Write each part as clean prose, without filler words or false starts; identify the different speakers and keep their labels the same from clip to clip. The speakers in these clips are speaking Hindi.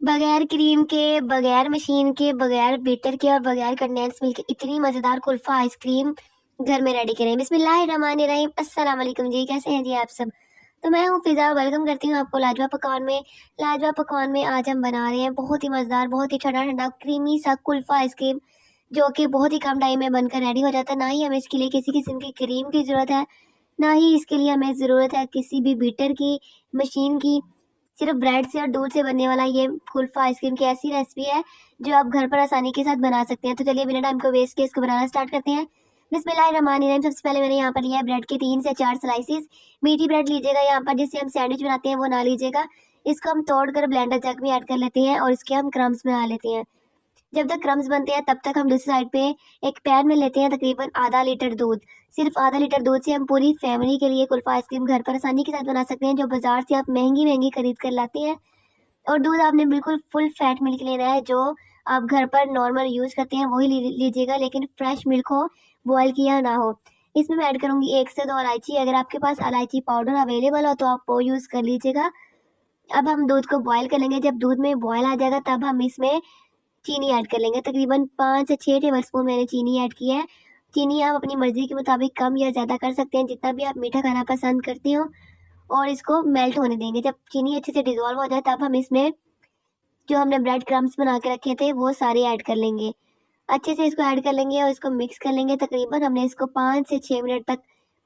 Speaker 1: बगैर क्रीम के, बगैर मशीन के, बगैर बीटर के और बगैर कंडेंस मिल्क के इतनी मज़ेदार कुल्फ़ा आइसक्रीम घर में रेडी करें। बिस्मिल्लाहिर्रहमानिर्रहीम। अस्सलाम वालेकुम जी, कैसे हैं जी आप सब। तो मैं हूँ फ़िज़ा, वेलकम करती हूँ आपको लाजवाब पकवान में। लाजवाब पकवान में आज हम बना रहे हैं बहुत ही मज़ेदार, बहुत ही ठंडा ठंडा क्रीमी सा कुल्फ़ा आइसक्रीम, जो कि बहुत ही कम टाइम में बनकर रेडी हो जाता है। ना ही हमें इसके लिए किसी किस्म की क्रीम की ज़रूरत है, ना ही इसके लिए हमें ज़रूरत है किसी भी बीटर की, मशीन की। सिर्फ ब्रेड से और दूध से बनने वाला ये कुल्फ़ा आइसक्रीम की ऐसी रेसिपी है जो आप घर पर आसानी के साथ बना सकते हैं। तो चलिए बिना टाइम को वेस्ट किए इसको बनाना स्टार्ट करते हैं। बिस्मिल्लाहिर्रहमानिर्रहीम। सबसे पहले मैंने यहाँ पर लिया है ब्रेड के 3 से 4 स्लाइसिस। मीठी ब्रेड लीजिएगा यहाँ पर, जिससे हम सैंडविच बनाते हैं वो ना लीजिएगा। इसको हम तोड़कर ब्लेंडर जग में ऐड कर लेते हैं और इसके हम क्रम्स बना लेते हैं। जब तक क्रम्स बनते हैं तब तक हम दूसरी साइड पे एक पैन में लेते हैं तकरीबन आधा लीटर दूध। सिर्फ आधा लीटर दूध से हम पूरी फैमिली के लिए कुल्फ़ा आइसक्रीम घर पर आसानी के साथ बना सकते हैं, जो बाजार से आप महंगी महंगी खरीद कर लाते हैं। और दूध आपने बिल्कुल फुल फैट मिल्क लेना है, जो आप घर पर नॉर्मल यूज़ करते हैं वही लीजिएगा, लेकिन फ्रेश मिल्क हो, बॉयल किया ना हो। इसमें मैं ऐड करूँगी 1 से 2 इलायची। अगर आपके पास इलायची पाउडर अवेलेबल हो तो आप वो यूज़ कर लीजिएगा। अब हम दूध को बॉयल कर लेंगे। जब दूध में बॉयल आ जाएगा तब हम इसमें चीनी ऐड कर लेंगे। तकरीबन 5 से 6 टेबल स्पून मैंने चीनी ऐड की है। चीनी आप अपनी मर्ज़ी के मुताबिक कम या ज़्यादा कर सकते हैं, जितना भी आप मीठा खाना पसंद करते हो। और इसको मेल्ट होने देंगे। जब चीनी अच्छे से डिज़ोल्व हो जाए तब हम इसमें जो हमने ब्रेड क्रम्स बना के रखे थे वो सारे ऐड कर लेंगे। अच्छे से इसको ऐड कर लेंगे और इसको मिक्स कर लेंगे। तकरीबन हमने इसको 5 से 6 मिनट तक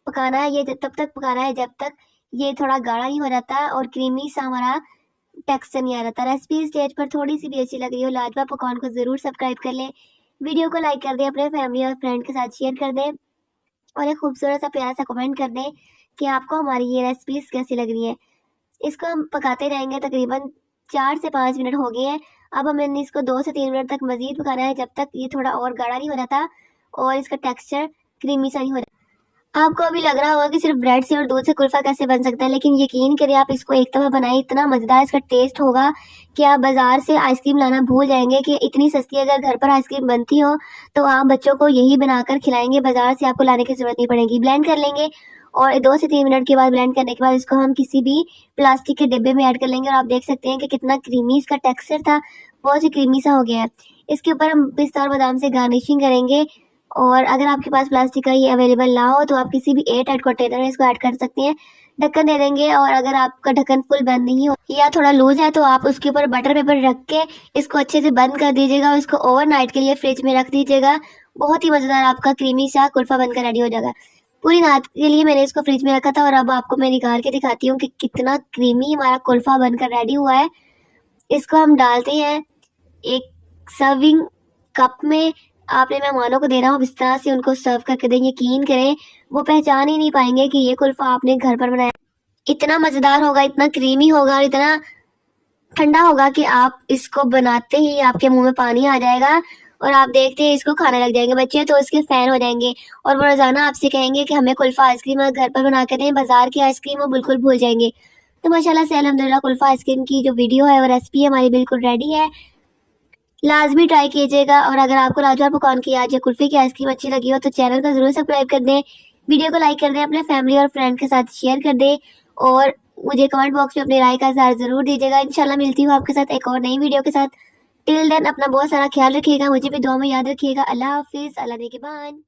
Speaker 1: पकाना है। ये तब तक पकाना है जब तक ये थोड़ा गाढ़ा नहीं हो जाता और क्रीमी सा हमारा टेक्सचर नहीं आ रहा था। रेसिपी स्टेज पर थोड़ी सी भी अच्छी लग रही हो, लाजवाब पकवान को ज़रूर सब्सक्राइब कर लें, वीडियो को लाइक कर दें, अपने फैमिली और फ्रेंड के साथ शेयर कर दें और एक खूबसूरत सा प्यारा सा कमेंट कर दें कि आपको हमारी ये रेसिपीज़ कैसी लग रही हैं। इसको हम पकाते रहेंगे। तकरीबन 4 से 5 मिनट हो गए हैं। अब हमें इसको 2 से 3 मिनट तक मज़ीद पकाना है, जब तक ये थोड़ा और गाढ़ा नहीं हो जाता और इसका टेक्सचर क्रीमी सा नहीं हो जाता। आपको अभी लग रहा होगा कि सिर्फ ब्रेड से और दूध से कुल्फ़ा कैसे बन सकता है, लेकिन यकीन करिए आप इसको एक दफ़ा बनाएं, इतना मज़ेदार इसका टेस्ट होगा कि आप बाज़ार से आइसक्रीम लाना भूल जाएंगे कि इतनी सस्ती अगर घर पर आइसक्रीम बनती हो तो आप बच्चों को यही बनाकर खिलाएंगे, बाज़ार से आपको लाने की ज़रूरत नहीं पड़ेगी। ब्लेंड कर लेंगे और 2 से 3 मिनट के बाद ब्लेंड करने के बाद इसको हम किसी भी प्लास्टिक के डिब्बे में ऐड कर लेंगे और आप देख सकते हैं कि कितना क्रीमी इसका टेक्सचर था, बहुत ही क्रीमी सा हो गया है। इसके ऊपर हम पिस्ता और बादाम से गार्निशिंग करेंगे। और अगर आपके पास प्लास्टिक का ये अवेलेबल ना हो तो आप किसी भी एयर टाइट कंटेनर में इसको ऐड कर सकते हैं। ढक्कन दे देंगे और अगर आपका ढक्कन फुल बंद नहीं हो या थोड़ा लूज है तो आप उसके ऊपर बटर पेपर रख के इसको अच्छे से बंद कर दीजिएगा और इसको ओवरनाइट के लिए फ्रिज में रख दीजिएगा। बहुत ही मज़ेदार आपका क्रीमी सा कुल्फ़ा बनकर रेडी हो जाएगा। पूरी रात के लिए मैंने इसको फ्रिज में रखा था और अब आपको मैं निकाल के दिखाती हूँ कि कितना क्रीमी हमारा कुल्फ़ा बनकर रेडी हुआ है। इसको हम डालते हैं एक सर्विंग कप में। आपने मेहमानों को देना हो, इस तरह से उनको सर्व करके दें। यकीन करें वो पहचान ही नहीं पाएंगे कि ये कुल्फ़ा आपने घर पर बनाया। इतना मज़ेदार होगा, इतना क्रीमी होगा और इतना ठंडा होगा कि आप इसको बनाते ही आपके मुंह में पानी आ जाएगा और आप देखते ही इसको खाने लग जाएंगे। बच्चे तो इसके फ़ैन हो जाएंगे और वो रोज़ाना आपसे कहेंगे कि हमें कुल्फ़ा आइसक्रीम घर पर बना के दें, बाज़ार की आइसक्रीम वो बिल्कुल भूल जाएंगे। तो माशाल्लाह से अल्हम्दुलिल्लाह कुल्फ़ा आइसक्रीम की जो वीडियो है और रेसिपी हमारी बिल्कुल रेडी है। लाजमी ट्राई कीजिएगा और अगर आपको लाजवाब पकवान की आज या कुल्फ़ी की आइसक्रीम अच्छी लगी हो तो चैनल को ज़रूर सब्सक्राइब कर दें, वीडियो को लाइक कर दें, अपने फैमिली और फ्रेंड के साथ शेयर कर दें और मुझे कमेंट बॉक्स में अपनी राय का इज़हार ज़रूर दीजिएगा। इंशाल्लाह मिलती हूँ आपके साथ एक और नई वीडियो के साथ। टिल देन अपना बहुत सारा ख्याल रखिएगा, मुझे भी दुआ में याद रखिएगा। अल्लाह हाफिज़, अल्लाह निगहबान।